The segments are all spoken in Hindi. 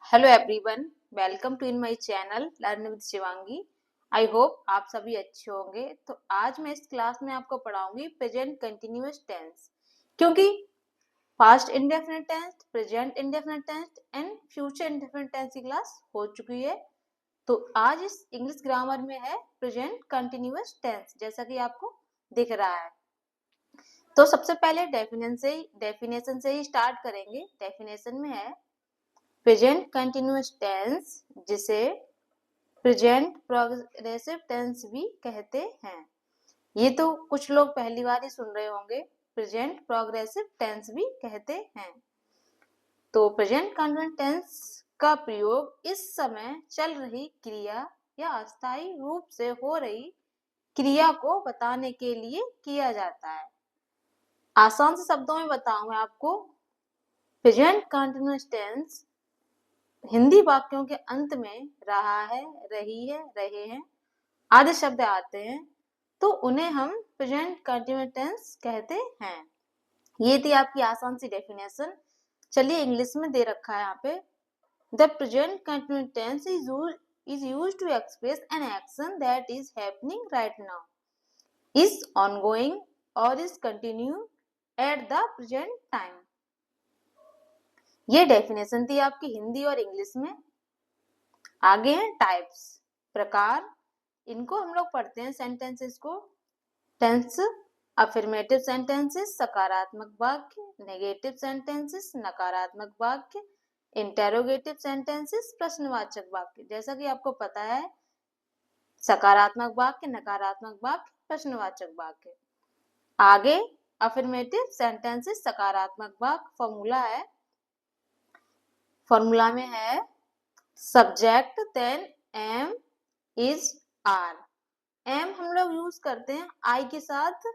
Hello everyone, welcome to in my channel learn with Shivangi. I hope आप सभी अच्छे होंगे। तो आज मैं इस क्लास में आपको पढ़ाऊंगी प्रेजेंट कंटिन्यूअस टेंस, क्योंकि past indefinite tense, present indefinite tense and future indefinite tense की क्लास हो चुकी है। तो आज इस इंग्लिश ग्रामर में है प्रेजेंट कंटिन्यूअस टेंस, जैसा कि आपको दिख रहा है। तो सबसे पहले डेफिनेशन से ही स्टार्ट करेंगे। डेफिनेशन में है प्रेजेंट कंटिन्यूअस टेंस, जिसे प्रेजेंट प्रोग्रेसिव टेंस भी कहते हैं। ये तो कुछ लोग पहली बार ही सुन रहे होंगे, प्रेजेंट प्रोग्रेसिव टेंस भी कहते हैं। तो प्रेजेंट कंटिन्यूअस टेंस का प्रयोग इस समय चल रही क्रिया या अस्थायी रूप से हो रही क्रिया को बताने के लिए किया जाता है। आसान से शब्दों में बताऊं मैं आपको, प्रेजेंट कंटिन्यूअस टेंस हिंदी वाक्यों के अंत में रहा है, रही है, रहे हैं आदि शब्द आते हैं तो उन्हें हम प्रेजेंट कंटिन्यूअस टेंस कहते हैं। ये थी आपकी आसान सी डेफिनेशन। चलिए इंग्लिश में दे रखा है यहाँ पे, the present continuous tense is used to express an action that is happening right now, is ongoing or is continuing at the present time। ये डेफिनेशन थी आपकी हिंदी और इंग्लिश में। आगे हैं टाइप्स, प्रकार। इनको हम लोग पढ़ते हैं सेंटेंसेस को। टेंस, अफर्मेटिव सेंटेंसेस सकारात्मक वाक्य, नेगेटिव सेंटेंसेस नकारात्मक वाक्य, इंटेरोगेटिव सेंटेंसेस प्रश्नवाचक वाक्य। जैसा कि आपको पता है, सकारात्मक वाक्य, नकारात्मक वाक्य, प्रश्नवाचक वाक्य। आगे अफर्मेटिव सेंटेंसेस सकारात्मक वाक्य। फॉर्मूला में है subject then am is are. Am हम लोग यूज करते हैं आई के साथ,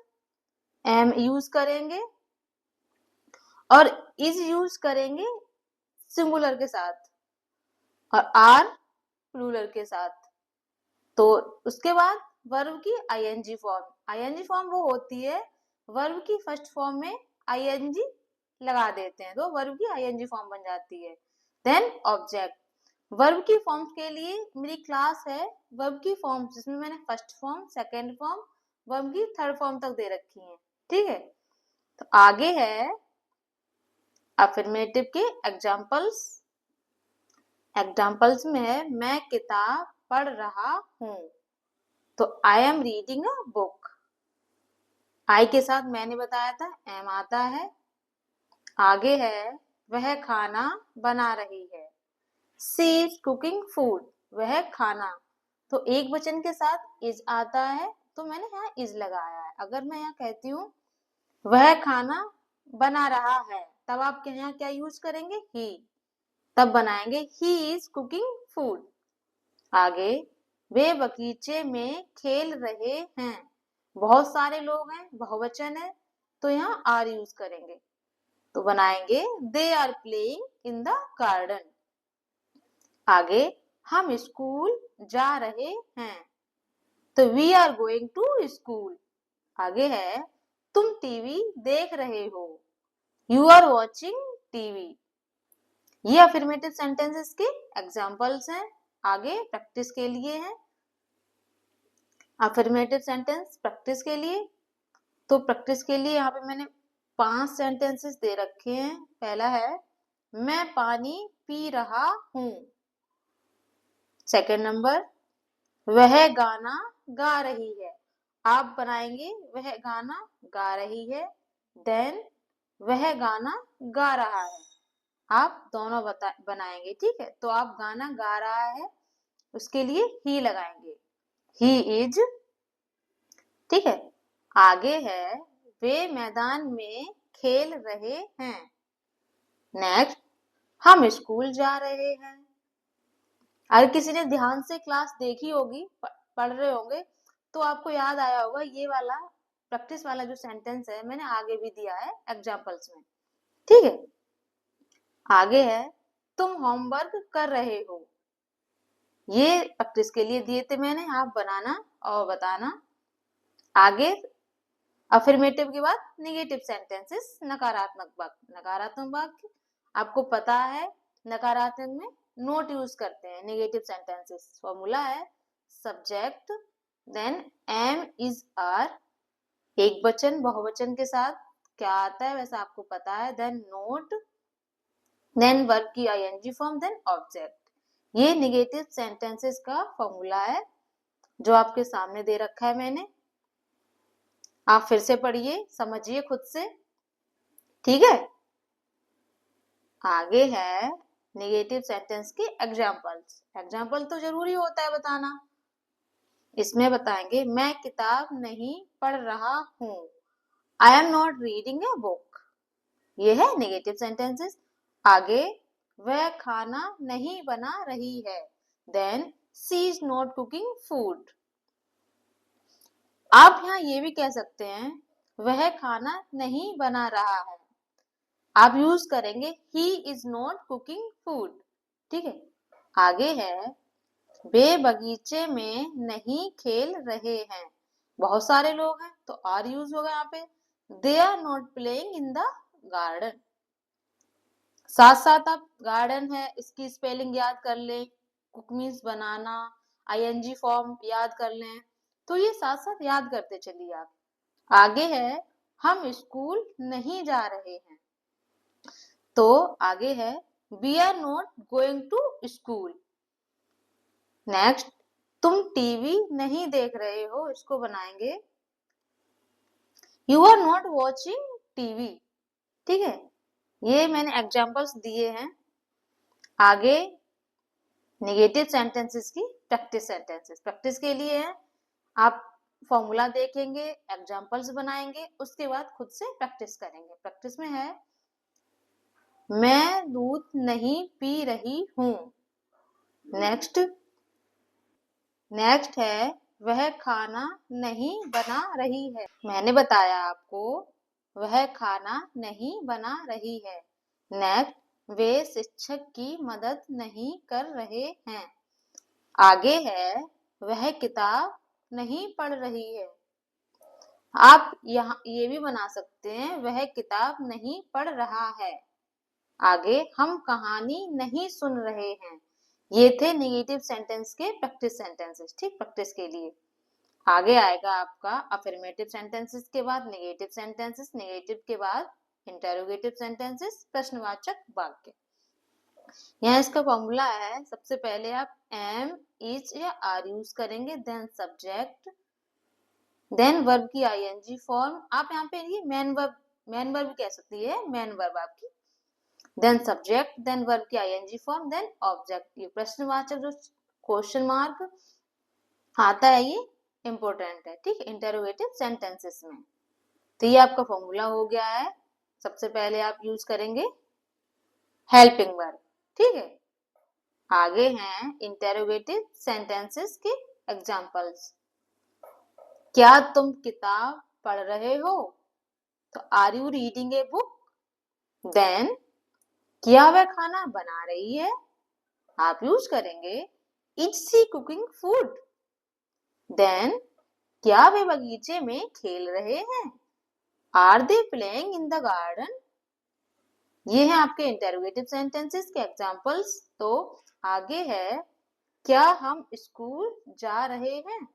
एम यूज करेंगे, और इज यूज करेंगे सिंगुलर के साथ, और आर प्लूरल के साथ। तो उसके बाद वर्ब की आईएनजी फॉर्म। आईएनजी फॉर्म वो होती है वर्ब की फर्स्ट फॉर्म में आईएनजी लगा देते हैं तो वर्ब की आईएनजी फॉर्म बन जाती है। Then object. वर्ब की फॉर्म के लिए मेरी क्लास है वर्ब की फॉर्म, जिसमें मैंने first form, second form, verb की थर्ड फॉर्म तक दे रखी है। ठीक है, तो आगे है अफर्मेटिव के एग्जाम्पल्स। एग्जाम्पल्स में है मैं किताब पढ़ रहा हूं, तो I am reading a book. I के साथ मैंने बताया था एम आता है। आगे है वह खाना बना रही है, शी इज कुकिंग फूड। वह खाना, तो एक वचन के साथ इज आता है तो मैंने यहाँ इज लगाया है। अगर मैं यहाँ कहती हूँ वह खाना बना रहा है, तब आप यहाँ क्या यूज करेंगे, ही, तब बनाएंगे ही इज कुकिंग फूड। आगे वे बगीचे में खेल रहे हैं, बहुत सारे लोग हैं, बहुवचन है, तो यहाँ आर यूज करेंगे, तो बनाएंगे they are playing in the garden. आगे हम स्कूल जा रहे हैं, तो we are going to school. आगे है तुम टीवी देख रहे हो, यू आर वॉचिंग टीवी। ये अफर्मेटिव सेंटेंसेस के एग्जांपल्स हैं। आगे प्रैक्टिस के लिए हैं अफर्मेटिव सेंटेंस प्रैक्टिस के लिए। तो प्रैक्टिस के लिए यहाँ पे मैंने 5 सेंटेंसेस दे रखे हैं। पहला है मैं पानी पी रहा हूं। सेकेंड नंबर, वह गाना गा रही है। आप बनाएंगे वह गाना गा रही है, देन वह गाना गा रहा है। आप दोनों बनाएंगे। ठीक है, तो आप गाना गा रहा है उसके लिए ही लगाएंगे, ही इज। ठीक है, आगे है वे मैदान में खेल रहे हैं। नेक्स्ट, हम स्कूल जा रहे हैं। अगर किसी ने ध्यान से क्लास देखी होगी, पढ़ रहे होंगे, तो आपको याद आया होगा ये वाला प्रैक्टिस वाला जो सेंटेंस है मैंने आगे भी दिया है एग्जांपल्स में। ठीक है, आगे है तुम होमवर्क कर रहे हो। ये प्रैक्टिस के लिए दिए थे मैंने, आप बनाना और बताना। आगे अफर्मेटिव के बाद नेगेटिव सेंटेंसेस नकारात्मक वाक्य। नकारात्मक वाक्य आपको पता है, नकारात्मक में नोट यूज करते हैं नेगेटिव सेंटेंसेस। फॉर्मूला है subject then am is are, एक वचन बहुवचन के साथ क्या आता है वैसा आपको पता है, देन नोट, देन वर्ब की आईएनजी फॉर्म, देन ऑब्जेक्ट। ये नेगेटिव सेंटेंसेस का फॉर्मूला है जो आपके सामने दे रखा है मैंने। आप फिर से पढ़िए, समझिए खुद से, ठीक है। आगे है नेगेटिव सेंटेंस के एग्जाम्पल्स। एग्जाम्पल तो जरूरी होता है बताना। इसमें बताएंगे मैं किताब नहीं पढ़ रहा हूँ, आई am not reading a book, ये है नेगेटिव सेंटेंसेस। आगे वह खाना नहीं बना रही है, then she is not cooking food. आप यहाँ ये भी कह सकते हैं वह खाना नहीं बना रहा है, आप यूज करेंगे he is not cooking food, ठीक है। आगे है वे बगीचे में नहीं खेल रहे हैं, बहुत सारे लोग हैं तो आर यूज होगा यहाँ पे, they are not playing in the garden. साथ साथ आप गार्डन है इसकी स्पेलिंग याद कर लें, कुक मीन्स बनाना, आईएनजी फॉर्म याद कर लें, तो ये साथ साथ याद करते चलिए आप। आगे है हम स्कूल नहीं जा रहे हैं, तो आगे है we are not going to school. Next तुम टीवी नहीं देख रहे हो, इसको बनाएंगे you are not watching TV, ठीक है। ये मैंने एग्जांपल्स दिए हैं। आगे नेगेटिव सेंटेंसेस की प्रैक्टिस सेंटेंसेस, प्रैक्टिस के लिए है, आप फॉर्मूला देखेंगे, एग्जांपल्स बनाएंगे, उसके बाद खुद से प्रैक्टिस करेंगे। प्रैक्टिस में है मैं दूध नहीं पी रही हूँ। नेक्स्ट है वह खाना नहीं बना रही है, मैंने बताया आपको वह खाना नहीं बना रही है। नेक्स्ट वे शिक्षक की मदद नहीं कर रहे हैं। आगे है वह किताब नहीं पढ़ रही है, आप यहाँ ये भी बना सकते हैं वह किताब नहीं पढ़ रहा है। आगे हम कहानी नहीं सुन रहे हैं, ये थे नेगेटिव सेंटेंस के प्रैक्टिस सेंटेंसेस, ठीक, प्रैक्टिस के लिए। आगे आएगा आपका अफर्मेटिव सेंटेंसेस के बाद नेगेटिव सेंटेंसेस, नेगेटिव के बाद इंटरोगेटिव सेंटेंसेस, प्रश्नवाचक वाक्य। यहाँ इसका फॉर्मूला है, सबसे पहले आप एम इज या आर यूज करेंगे, देन सब्जेक्ट, देन वर्ब की आईएनजी फॉर्म, आप यहाँ पे ये मेन वर्ब कह सकती है, मेन वर्ब आपकी, देन सब्जेक्ट, देन वर्ब की आईएनजी फॉर्म, देन ऑब्जेक्ट। ये प्रश्नवाचक जो क्वेश्चन मार्क आता है ये इंपॉर्टेंट है, ठीक, इंटरोगेटिव सेंटेंसेस में। तो ये आपका फॉर्मूला हो गया है। सबसे पहले आप यूज करेंगे हेल्पिंग वर्ब, ठीक है। आगे हैं इंटरोगेटिव सेंटेंसेस के एग्जांपल्स। क्या तुम किताब पढ़ रहे हो, तो are you reading a book. Then क्या वह खाना बना रही है, आप यूज करेंगे is she cooking food. Then क्या वे बगीचे में खेल रहे हैं, are they playing in the garden. ये हैं आपके इंटरोगेटिव सेंटेंसेस के एग्जांपल्स। तो आगे है क्या हम स्कूल जा रहे हैं,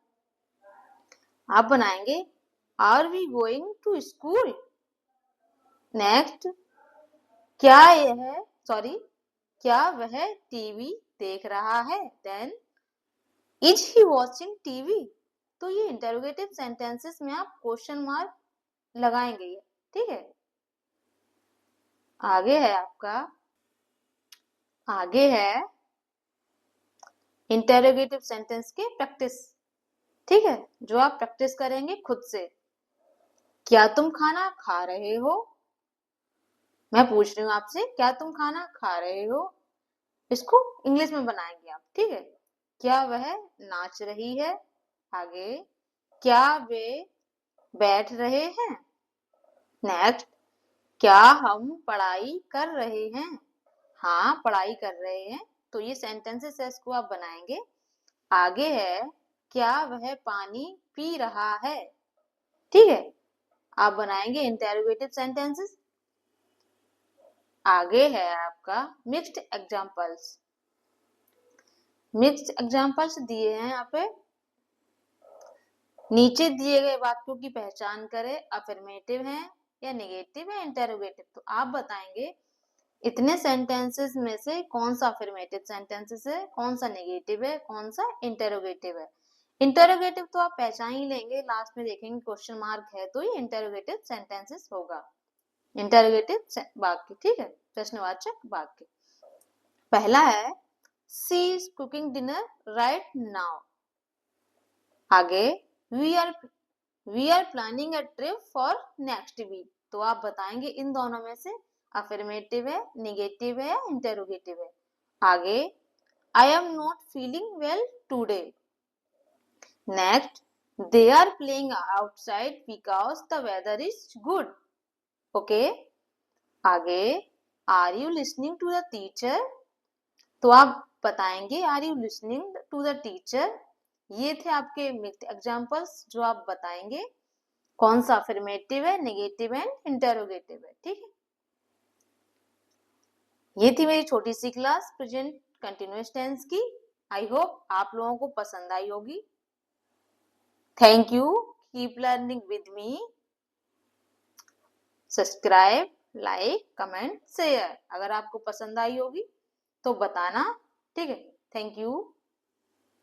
आप बनाएंगे are we going to school. Next क्या वह टीवी देख रहा है, then is he watching TV. तो ये इंटरोगेटिव सेंटेंसेस में आप क्वेश्चन मार्क लगाएंगे, ठीक है। आगे है इंटरोगेटिव सेंटेंस के प्रैक्टिस, ठीक है, जो आप प्रैक्टिस करेंगे खुद से। क्या तुम खाना खा रहे हो, मैं पूछ रही हूँ आपसे क्या तुम खाना खा रहे हो, इसको इंग्लिश में बनाएंगे आप, ठीक है। क्या वह नाच रही है, आगे क्या वे बैठ रहे हैं। नेक्स्ट क्या हम पढ़ाई कर रहे हैं, हाँ पढ़ाई कर रहे हैं। तो ये सेंटेंसेस है, इसको आप बनाएंगे। आगे है क्या वह पानी पी रहा है, ठीक है, आप बनाएंगे इंटरोगेटिव सेंटेंसेस। आगे है आपका मिक्स्ड एग्जांपल्स। मिक्स्ड एग्जाम्पल्स दिए हैं यहाँ पे। नीचे दिए गए वाक्यों की पहचान करें, अफर्मेटिव है या नेगेटिव है, इंटेरोगेटिव। तो आप बताएंगे इतने सेंटेंसेस में से कौन सा अफर्मेटिव सेंटेंसेस है, कौन सा नेगेटिव है, कौन सा इंटेरोगेटिव है। इंटेरोगेटिव तो आप पहचान ही लेंगे, लास्ट में देखेंगे क्वेश्चन मार्क है तो ये इंटेरोगेटिव सेंटेंसेस होगा, इंटेरोगेटिव वाक्य, ठीक है, प्रश्नवाचक वाक्य। पहला है she is cooking dinner right now. आगे we are planning a trip for next week. तो आप बताएंगे इन दोनों में से अफर्मेटिव है, नेगेटिव है या इंटेरोगेटिव है। आगे I am not feeling well today. Next they are playing outside because the weather is good. Okay. आगे are you listening to the teacher. तो आप बताएंगे are you listening to the teacher. ये थे आपके मिक्स्ड एग्जांपल्स जो आप बताएंगे कौन सा अफर्मेटिव है, नेगेटिव है, इंटेरोगेटिव है, ठीक है। ये थी मेरी छोटी सी क्लास प्रेजेंट कंटिन्यूअस टेंस की। आई होप आप लोगों को पसंद आई होगी। Thank you, keep learning with me. Subscribe, like, comment, share. अगर आपको पसंद आई होगी तो बताना, ठीक है। Thank you.